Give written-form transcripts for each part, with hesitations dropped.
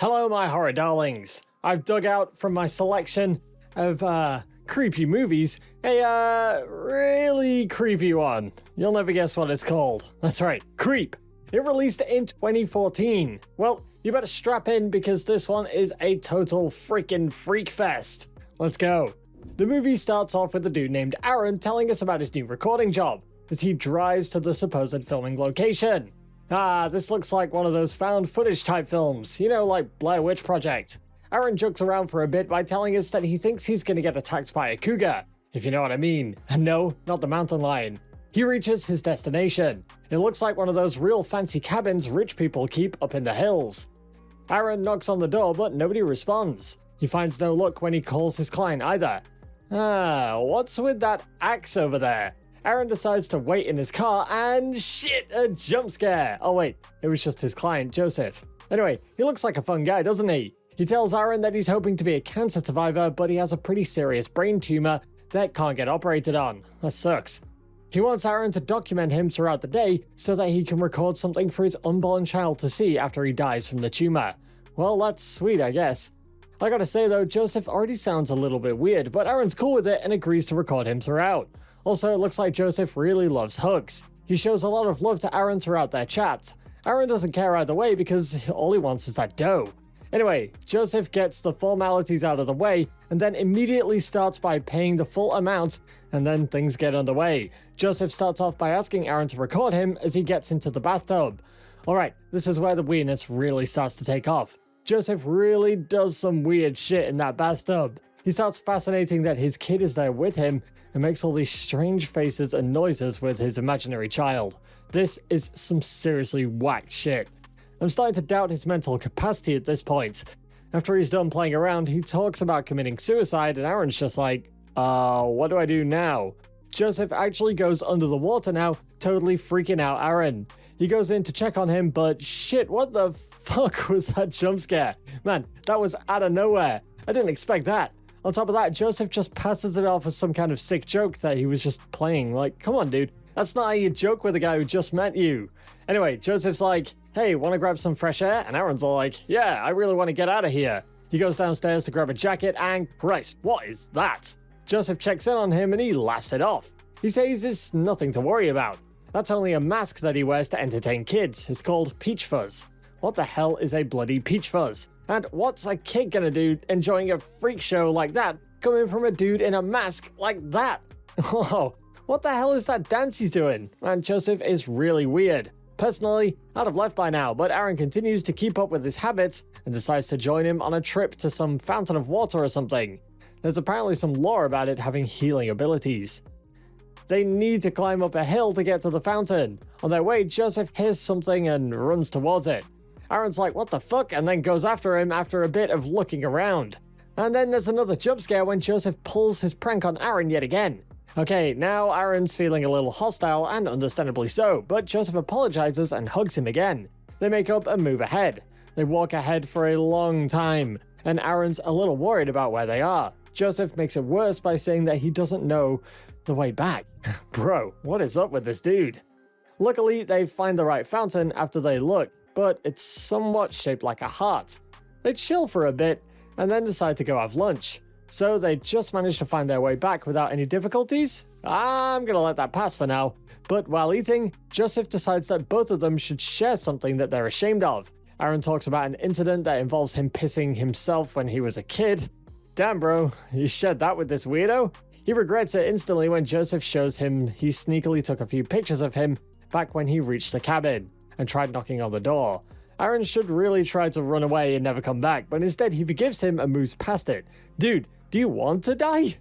Hello, my horror darlings. I've dug out from my selection of creepy movies a really creepy one. You'll never guess what it's called. That's right, Creep. It released in 2014. Well, you better strap in because this one is a total freaking freak fest. Let's go. The movie starts off with a dude named Aaron telling us about his new recording job as he drives to the supposed filming location. This looks like one of those found footage type films, you know, like Blair Witch Project. Aaron jokes around for a bit by telling us that he thinks he's gonna get attacked by a cougar, if you know what I mean. And no, not the mountain lion. He reaches his destination. It looks like one of those real fancy cabins rich people keep up in the hills. Aaron knocks on the door, but nobody responds. He finds no luck when he calls his client either. What's with that axe over there? Aaron decides to wait in his car and shit, a jump scare. Oh wait, it was just his client, Joseph. Anyway, he looks like a fun guy, doesn't he? He tells Aaron that he's hoping to be a cancer survivor, but he has a pretty serious brain tumor that can't get operated on. That sucks. He wants Aaron to document him throughout the day so that he can record something for his unborn child to see after he dies from the tumor. Well, that's sweet, I guess. I gotta say though, Joseph already sounds a little bit weird, but Aaron's cool with it and agrees to record him throughout. Also, it looks like Joseph really loves hugs. He shows a lot of love to Aaron throughout their chats. Aaron doesn't care either way because all he wants is that dough. Anyway, Joseph gets the formalities out of the way and then immediately starts by paying the full amount, and then things get underway. Joseph starts off by asking Aaron to record him as he gets into the bathtub. Alright, this is where the weirdness really starts to take off. Joseph really does some weird shit in that bathtub. He starts fascinating that his kid is there with him and makes all these strange faces and noises with his imaginary child. This is some seriously whack shit. I'm starting to doubt his mental capacity at this point. After he's done playing around, he talks about committing suicide and Aaron's just like, what do I do now? Joseph actually goes under the water now, totally freaking out Aaron. He goes in to check on him, but shit, what the fuck was that jump scare? Man, that was out of nowhere. I didn't expect that. On top of that, Joseph just passes it off as some kind of sick joke that he was just playing. Like, come on, dude. That's not how you joke with a guy who just met you. Anyway, Joseph's like, hey, wanna grab some fresh air? And Aaron's all like, yeah, I really want to get out of here. He goes downstairs to grab a jacket and Christ, what is that? Joseph checks in on him and he laughs it off. He says it's nothing to worry about. That's only a mask that he wears to entertain kids. It's called Peach Fuzz. What the hell is a bloody peach fuzz? And what's a kid gonna do enjoying a freak show like that coming from a dude in a mask like that? Whoa, what the hell is that dance he's doing? And Joseph is really weird. Personally, I'd have left by now, but Aaron continues to keep up with his habits and decides to join him on a trip to some fountain of water or something. There's apparently some lore about it having healing abilities. They need to climb up a hill to get to the fountain. On their way, Joseph hears something and runs towards it. Aaron's like, what the fuck? And then goes after him after a bit of looking around. And then there's another jump scare when Joseph pulls his prank on Aaron yet again. Okay, now Aaron's feeling a little hostile, and understandably so, but Joseph apologizes and hugs him again. They make up and move ahead. They walk ahead for a long time, and Aaron's a little worried about where they are. Joseph makes it worse by saying that he doesn't know the way back. Bro, what is up with this dude? Luckily, they find the right fountain after they look, but it's somewhat shaped like a heart. They chill for a bit, and then decide to go have lunch. So they just manage to find their way back without any difficulties? I'm gonna let that pass for now. But while eating, Joseph decides that both of them should share something that they're ashamed of. Aaron talks about an incident that involves him pissing himself when he was a kid. Damn bro, you shared that with this weirdo? He regrets it instantly when Joseph shows him he sneakily took a few pictures of him back when he reached the cabin and tried knocking on the door. Aaron should really try to run away and never come back, but instead he forgives him and moves past it. Dude, do you want to die?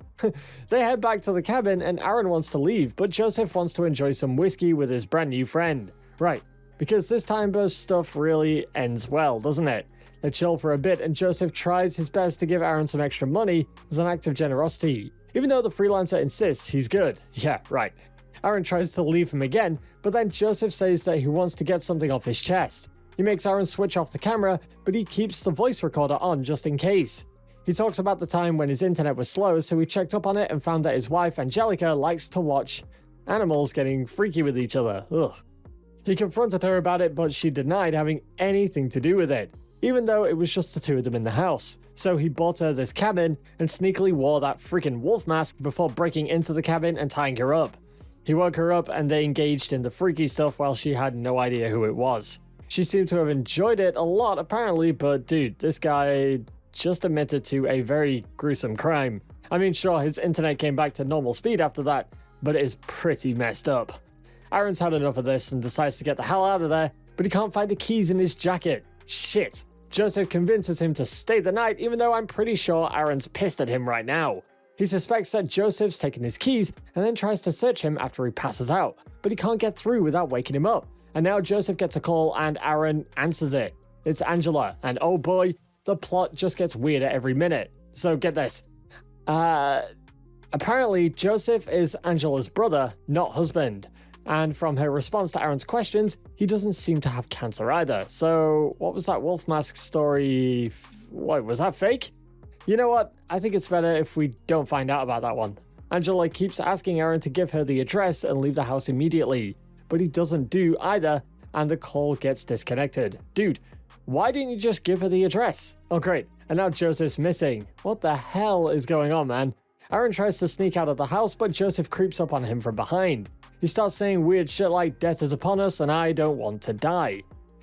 They head back to the cabin and Aaron wants to leave, but Joseph wants to enjoy some whiskey with his brand new friend. Right, because this time of stuff really ends well, doesn't it? They chill for a bit and Joseph tries his best to give Aaron some extra money as an act of generosity, even though the freelancer insists he's good. Yeah, right. Aaron tries to leave him again, but then Joseph says that he wants to get something off his chest. He makes Aaron switch off the camera, but he keeps the voice recorder on just in case. He talks about the time when his internet was slow, so he checked up on it and found that his wife, Angelica, likes to watch animals getting freaky with each other. Ugh. He confronted her about it, but she denied having anything to do with it. even though it was just the two of them in the house. So he bought her this cabin and sneakily wore that freaking wolf mask before breaking into the cabin and tying her up. He woke her up and they engaged in the freaky stuff while she had no idea who it was. She seemed to have enjoyed it a lot apparently, but dude, this guy just admitted to a very gruesome crime. I mean, sure, his internet came back to normal speed after that, but it is pretty messed up. Aaron's had enough of this and decides to get the hell out of there, but he can't find the keys in his jacket. Shit. Joseph convinces him to stay the night, even though I'm pretty sure Aaron's pissed at him right now. He suspects that Joseph's taken his keys and then tries to search him after he passes out, but he can't get through without waking him up. And now Joseph gets a call and Aaron answers it. It's Angela, and oh boy, the plot just gets weirder every minute. So get this. Apparently Joseph is Angela's brother, not husband. And from her response to Aaron's questions, he doesn't seem to have cancer either. So what was that wolf mask story? What, was that fake? You know what? I think it's better if we don't find out about that one. Angela keeps asking Aaron to give her the address and leave the house immediately, but he doesn't do either, and the call gets disconnected. Dude, why didn't you just give her the address? Oh great, and now Joseph's missing. What the hell is going on, man? Aaron tries to sneak out of the house, but Joseph creeps up on him from behind. He starts saying weird shit like death is upon us and I don't want to die.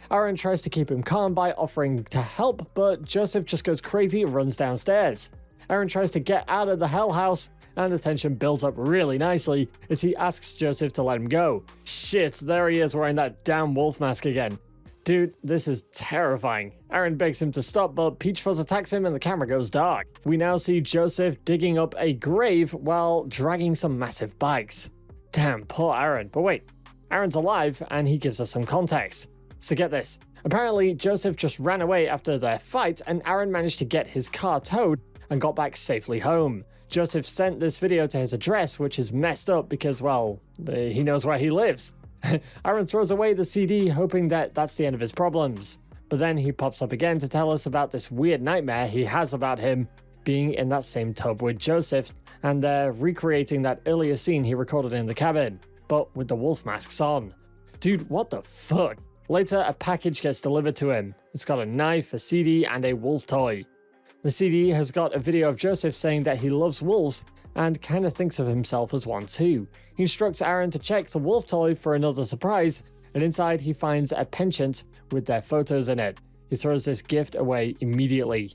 Aaron tries to keep him calm by offering to help, but Joseph just goes crazy and runs downstairs. Aaron tries to get out of the hell house, and the tension builds up really nicely as he asks Joseph to let him go. Shit, there he is wearing that damn wolf mask again. Dude, this is terrifying. Aaron begs him to stop, but Peach Fuzz attacks him and the camera goes dark. We now see Joseph digging up a grave while dragging some massive bags. Damn, poor Aaron. But wait, Aaron's alive and he gives us some context. So get this. Apparently, Joseph just ran away after their fight and Aaron managed to get his car towed and got back safely home. Joseph sent this video to his address, which is messed up because, well, he knows where he lives. Aaron throws away the CD, hoping that that's the end of his problems. But then he pops up again to tell us about this weird nightmare he has about him being in that same tub with Joseph, and they're recreating that earlier scene he recorded in the cabin, but with the wolf masks on. Dude, what the fuck? Later, a package gets delivered to him. It's got a knife, a CD, and a wolf toy. The CD has got a video of Joseph saying that he loves wolves and kind of thinks of himself as one too. He instructs Aaron to check the wolf toy for another surprise, and inside he finds a penchant with their photos in it. He throws this gift away immediately.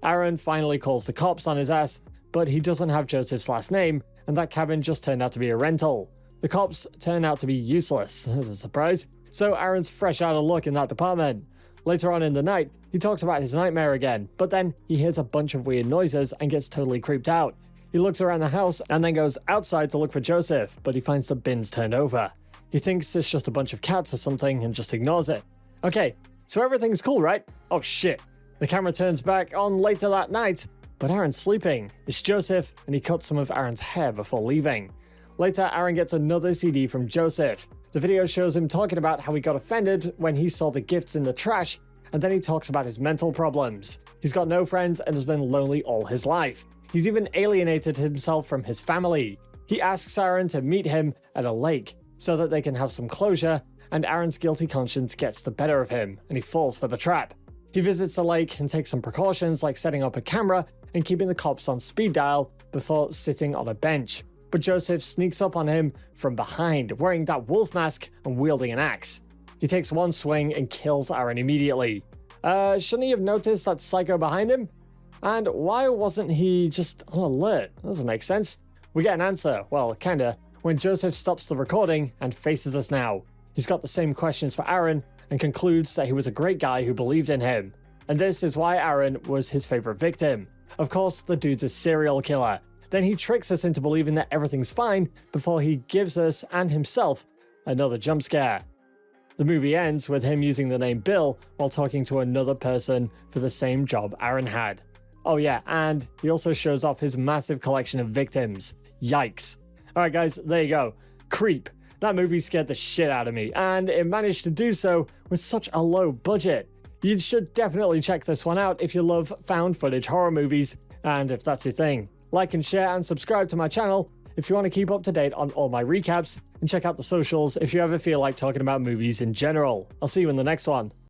Aaron finally calls the cops on his ass, but he doesn't have Joseph's last name, and that cabin just turned out to be a rental. The cops turn out to be useless, as a surprise, so Aaron's fresh out of luck in that department. Later on in the night, he talks about his nightmare again, but then he hears a bunch of weird noises and gets totally creeped out. He looks around the house and then goes outside to look for Joseph, but he finds the bins turned over. He thinks it's just a bunch of cats or something and just ignores it. Okay, so everything's cool, right? Oh shit. The camera turns back on later that night, but Aaron's sleeping. It's Joseph, and he cuts some of Aaron's hair before leaving. Later, Aaron gets another CD from Joseph. The video shows him talking about how he got offended when he saw the gifts in the trash, and then he talks about his mental problems. He's got no friends and has been lonely all his life. He's even alienated himself from his family. He asks Aaron to meet him at a lake so that they can have some closure, and Aaron's guilty conscience gets the better of him, and he falls for the trap. He visits the lake and takes some precautions like setting up a camera and keeping the cops on speed dial before sitting on a bench. But Joseph sneaks up on him from behind, wearing that wolf mask and wielding an axe. He takes one swing and kills Aaron immediately. Shouldn't he have noticed that psycho behind him? And why wasn't he just on alert? That doesn't make sense. We get an answer, well, kinda, when Joseph stops the recording and faces us now. He's got the same questions for Aaron and concludes that he was a great guy who believed in him. And this is why Aaron was his favorite victim. Of course, the dude's a serial killer. Then he tricks us into believing that everything's fine before he gives us and himself another jump scare. The movie ends with him using the name Bill while talking to another person for the same job Aaron had. Oh yeah, and he also shows off his massive collection of victims. Yikes. Alright guys, there you go. Creep. That movie scared the shit out of me, and it managed to do so with such a low budget. You should definitely check this one out if you love found footage horror movies, and if that's your thing. Like and share and subscribe to my channel if you want to keep up to date on all my recaps, and check out the socials if you ever feel like talking about movies in general. I'll see you in the next one.